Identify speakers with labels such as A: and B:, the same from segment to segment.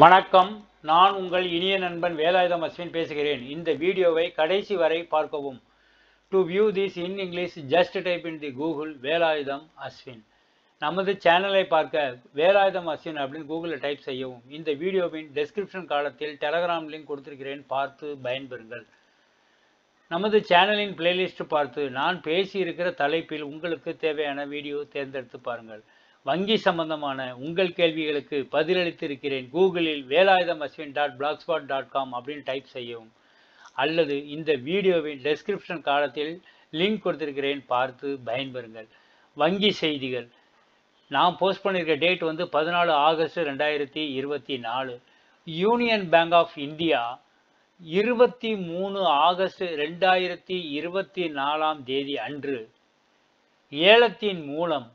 A: வணக்கம். நான் உங்கள் இனிய நண்பன் வேலாயுதம் அஸ்வின் பேசுகிறேன். இந்த வீடியோவை கடைசி வரை பார்க்கவும். To view this in English, just type in the Google Velayutham Ashwin. நமது சேனலை பார்க்க வேலாயுதம் அஸ்வின் அப்படின்னு கூகுளில் டைப் செய்யவும். இந்த வீடியோவின் டெஸ்கிரிப்ஷன் காலத்தில் டெலகிராம் லிங்க் கொடுத்திருக்கிறேன், பார்த்து பயன்பெறுங்கள். நமது சேனலின் பிளேலிஸ்ட் பார்த்து நான் பேசியிருக்கிற தலைப்பில் உங்களுக்கு தேவையான வீடியோ தேர்ந்தெடுத்து பாருங்கள். வங்கி சம்பந்தமான உங்கள் கேள்விகளுக்கு பதிலளித்திருக்கிறேன். கூகுளில் வேலாயுதம் அஸ்வின் .blogspot.com அப்படின்னு டைப் செய்யவும், அல்லது இந்த வீடியோவின் டெஸ்கிரிப்ஷன் காலத்தில் லிங்க் கொடுத்திருக்கிறேன், பார்த்து பயன்பெறுங்கள். வங்கி செய்திகள் நான் போஸ்ட் பண்ணியிருக்க date 14 August 2024. Union Bank of India 23 August 2024 அன்று ஏலத்தின் மூலம்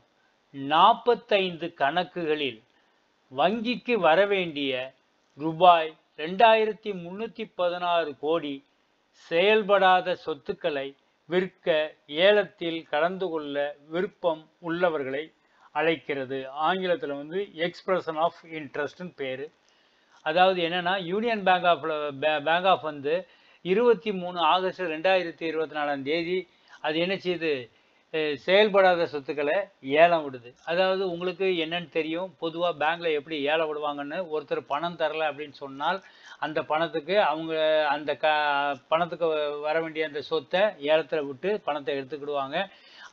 A: 45 கணக்குகளில் வங்கிக்கு வரவேண்டிய ரூபாய் 2316 கோடி செயல்படாத சொத்துக்களை விற்க ஏலத்தில் கலந்து கொள்ள விருப்பம் உள்ளவர்களை அழைக்கிறது. ஆங்கிலத்தில் எக்ஸ்பிரஷன் ஆஃப் இன்ட்ரெஸ்ட்னு பேர். அதாவது என்னன்னா, யூனியன் பேங்க் ஆஃப் 23 ஆகஸ்ட் 2024 அது என்ன செய்யுது, செயல்படாத சொத்துக்களை ஏலம் விடுது. அதாவது உங்களுக்கு என்னன்னு தெரியும், பொதுவாக பேங்க்ல எப்படி ஏலம் விடுவாங்கன்னு. ஒருத்தர் பணம் தரல அப்படின்னு சொன்னால் அந்த பணத்துக்கு அவங்க அந்த பணத்துக்கு வர வேண்டிய அந்த சொத்தை ஏலத்தில் விட்டு பணத்தை எடுத்துக்கிடுவாங்க.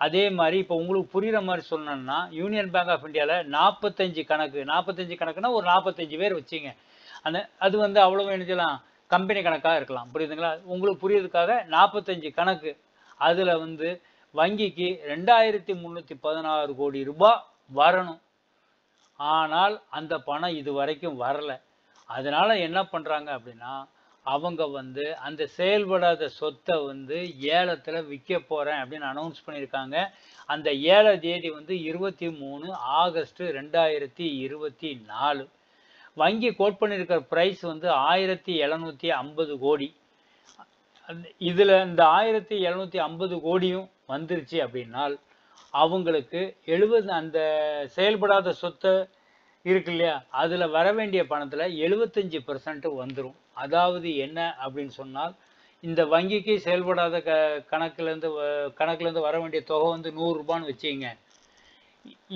A: அதே மாதிரி இப்போ உங்களுக்கு புரிகிற மாதிரி சொல்லணும்னா, யூனியன் பேங்க் ஆஃப் இந்தியாவில் 45 கணக்குன்னா ஒரு 45 பேர் வச்சிங்க. அது அவ்வளவு நினைச்சலாம் கம்பெனி கணக்காக இருக்கலாம், புரியுதுங்களா? உங்களுக்கு புரியுறதுக்காக 45 கணக்கு. அதில் வங்கிக்கு 2316 கோடி ரூபாய் வரணும். ஆனால் அந்த பணம் இது வரைக்கும் வரல. அதனால என்ன பண்றாங்க அப்படின்னா, அவங்க அந்த செயல்படாத சொத்தை ஏலத்தில் விற்க போறேன் அப்படின்னு அனௌன்ஸ் பண்ணியிருக்காங்க. அந்த ஏல தேதி 23 ஆகஸ்ட் 2024. வங்கி கோட் பண்ணியிருக்கிற பிரைஸ் 1750 கோடி. இதில் இந்த 1750 கோடியும் வந்துருச்சு அப்படின்னால் அவங்களுக்கு 70 அந்த செயல்படாத சொத்தை இருக்கு இல்லையா, அதில் வர வேண்டிய பணத்தில் 75% வந்துடும். அதாவது என்ன அப்படின்னு சொன்னால், இந்த வங்கிக்கு செயல்படாத கணக்குலேருந்து வர வேண்டிய தொகை 100 ரூபான்னு வச்சுங்க.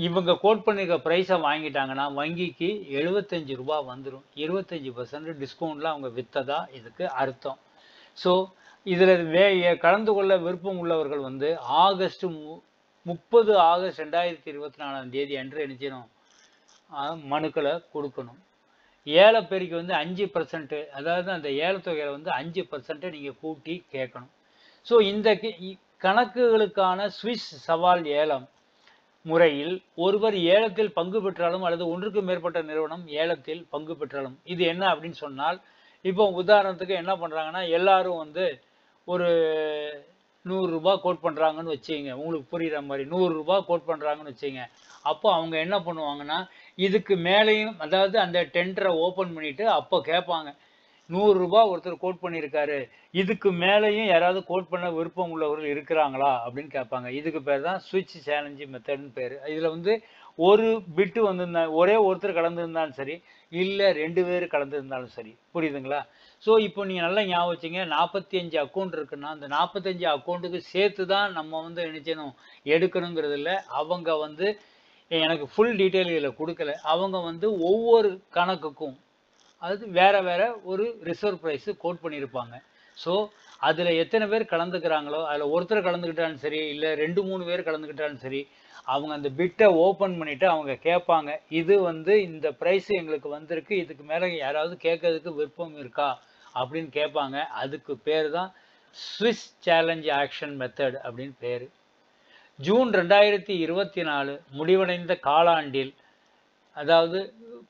A: இவங்க கோட் பண்ணியிருக்க ப்ரைஸை வாங்கிட்டாங்கன்னா வங்கிக்கு 75 ரூபா வந்துடும். 25% டிஸ்கவுண்டில் அவங்க விற்றதா இதுக்கு அர்த்தம். ஸோ இதில் கலந்து கொள்ள விருப்பம் உள்ளவர்கள் 30 ஆகஸ்ட் 2024 அன்று என்ன செய்யணும், மனுக்களை கொடுக்கணும். ஏலப்பெருக்கு 5%, அதாவது அந்த ஏலத்தொகையில் 5% நீங்கள் கூட்டி கேட்கணும். ஸோ இந்த கணக்குகளுக்கான சுவிஸ் சவால் ஏலம் முறையில் ஒருவர் ஏலத்தில் பங்கு பெற்றாலும் அல்லது ஒன்றுக்கு மேற்பட்ட நிறுவனம் ஏலத்தில் பங்கு பெற்றாலும் இது என்ன அப்படின்னு சொன்னால், இப்போ உதாரணத்துக்கு என்ன பண்ணுறாங்கன்னா, எல்லாரும் ஒரு 100 ரூபா கோட் பண்ணுறாங்கன்னு வச்சுங்க. உங்களுக்கு புரிகிற மாதிரி 100 ரூபா கோட் பண்ணுறாங்கன்னு வச்சுங்க. அப்போ அவங்க என்ன பண்ணுவாங்கன்னா, இதுக்கு மேலேயும், அதாவது அந்த டெண்டரை ஓப்பன் பண்ணிவிட்டு அப்போ கேட்பாங்க, 100 ரூபா ஒருத்தர் கோட் பண்ணியிருக்காரு, இதுக்கு மேலேயும் யாராவது கோட் பண்ண விருப்பம் உள்ளவர்கள் இருக்கிறாங்களா அப்படின்னு கேட்பாங்க. இதுக்கு பேர் தான் சுவிட்ச் சேலஞ்சு மெத்தட்னு பேர். இதில் ஒரு பிட்டு ஒரே ஒருத்தர் கலந்துருந்தாலும் சரி, இல்லை 2 பேர் கலந்துருந்தாலும் சரி, புரியுதுங்களா? ஸோ இப்போ நீங்கள் நல்லா ஞாபகம் வச்சுங்க, 45 அக்கௌண்ட் இருக்குன்னா அந்த 45 அக்கௌண்ட்டுக்கு சேர்த்து தான் நம்ம நினைச்சணும் எடுக்கணுங்கிறது இல்லை. அவங்க எனக்கு ஃபுல் டீட்டெயில் இதில் கொடுக்கல. அவங்க ஒவ்வொரு கணக்குக்கும் அது வேற வேற ஒரு ரிசர்வ் ப்ரைஸு கோட் பண்ணியிருப்பாங்க. ஸோ அதில் எத்தனை பேர் கலந்துக்கிறாங்களோ, அதில் ஒருத்தர் கலந்துக்கிட்டாலும் சரி, இல்லை 2-3 பேர் கலந்துக்கிட்டாலும் சரி, அவங்க அந்த பிட்டை ஓப்பன் பண்ணிவிட்டு அவங்க கேட்பாங்க, இது இந்த ப்ரைஸ் எங்களுக்கு வந்திருக்கு, இதுக்கு மேலே யாராவது கேட்கறதுக்கு விருப்பம் இருக்கா அப்படின்னு கேட்பாங்க. அதுக்கு பேர் தான் சுவிஸ் சேலஞ்ச் ஆக்ஷன் மெத்தட் அப்படின்னு பேர். ஜூன் 2024 முடிவடைந்த காலாண்டில், அதாவது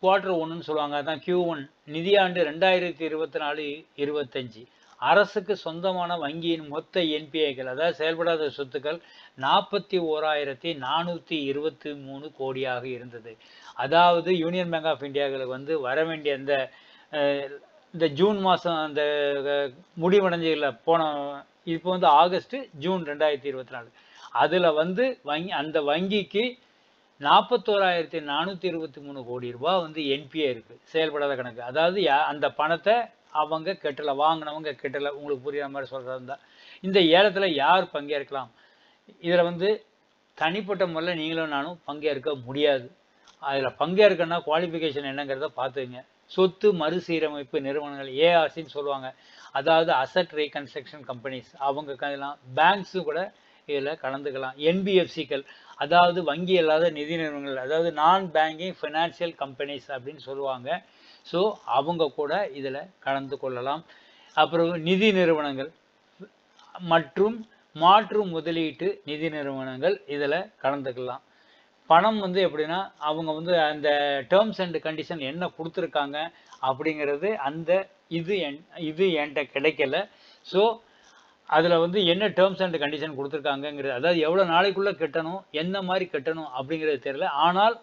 A: குவார்டர் 1ன்னு சொல்லுவாங்க, அதான் Q1 நிதியாண்டு 2024-25 அரசுக்கு சொந்தமான வங்கியின் மொத்த என்பிஐகள், அதாவது செயல்படாத சொத்துக்கள் 41,423 கோடியாக இருந்தது. அதாவது யூனியன் பேங்க் ஆஃப் இந்தியாவுக்கு வர வேண்டிய இந்த ஜூன் மாதம் அந்த முடிவடைஞ்சில் போன, இப்போ ஆகஸ்ட் ஜூன் 2024, அதில் அந்த வங்கிக்கு 41,423 கோடி ரூபாய் வந்து என்பிஏ இருக்கு, செயல்படாத கணக்கு. அதாவது அந்த பணத்தை அவங்க கட்டல, வாங்கினவங்க கட்டல. உங்களுக்கு புரியுற மாதிரி சொல்றதா இருந்தா, இந்த ஏலத்துல யார் பங்கேற்கலாம்? இதுல வந்து தனிப்பட்ட முறையில் நீங்களும் நானும் பங்கேற்க முடியாது. அதுல பங்கேற்கணும்னா குவாலிஃபிகேஷன் என்னங்கிறத பார்த்துங்க. சொத்து மறுசீரமைப்பு நிறுவனங்கள், ஏஆர்சின்னு சொல்லுவாங்க. அதாவது அசட் ரீகன்ஸ்ட்ரக்ஷன் கம்பெனிஸ், அவங்க கலந்துக்கலாம். பேங்க்ஸு கூட இதில் கலந்துக்கலாம். என்பிஎஃப்சிக்கள், அதாவது வங்கி அல்லாத நிதி நிறுவனங்கள், அதாவது நான் பேங்கிங் ஃபினான்சியல் கம்பெனிஸ் அப்படின்னு சொல்லுவாங்க. ஸோ அவங்க கூட இதில் கலந்து கொள்ளலாம். அப்புறம் நிதி நிறுவனங்கள் மற்றும் மாற்று முதலீட்டு நிதி நிறுவனங்கள் இதில் கலந்துக்கலாம். பணம் வந்து எப்படின்னா, அவங்க வந்து அந்த டேர்ம்ஸ் அண்ட் கண்டிஷன் என்ன கொடுத்துருக்காங்க அப்படிங்கிறது, அந்த இது என்கிட்ட கிடைக்கல. ஸோ அதில் வந்து என்ன டேர்ம்ஸ் அண்ட் கண்டிஷன் கொடுத்துருக்காங்கங்கிறது, அதாவது எவ்வளோ நாளைக்குள்ளே கட்டணும், எந்த மாதிரி கட்டணும் அப்படிங்கிறது தெரியல. ஆனால்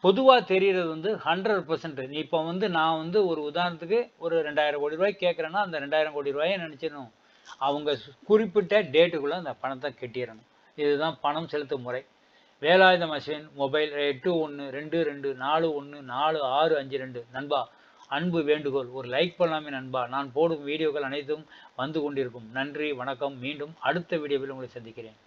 A: பொதுவாக தெரிகிறது வந்து 100%. இப்போ வந்து நான் வந்து ஒரு உதாரணத்துக்கு ஒரு 2000 கோடி ரூபாய் கேட்குறேன்னா, அந்த 2000 கோடி ரூபாயை நினச்சிடணும், அவங்க குறிப்பிட்ட டேட்டுக்குள்ளே அந்த பணத்தை கட்டிடணும். இதுதான் பணம் செலுத்தும் முறை. வேலாயுதம் அஸ்வின், மொபைல் 8121414652. நண்பா, அன்பு வேண்டுகோள், ஒரு லைக் பண்ணலாமே நண்பா. நான் போடும் வீடியோக்கள் அனைத்தும் வந்து கொண்டிருக்கும். நன்றி, வணக்கம். மீண்டும் அடுத்த வீடியோவில் உங்களை சந்திக்கிறேன்.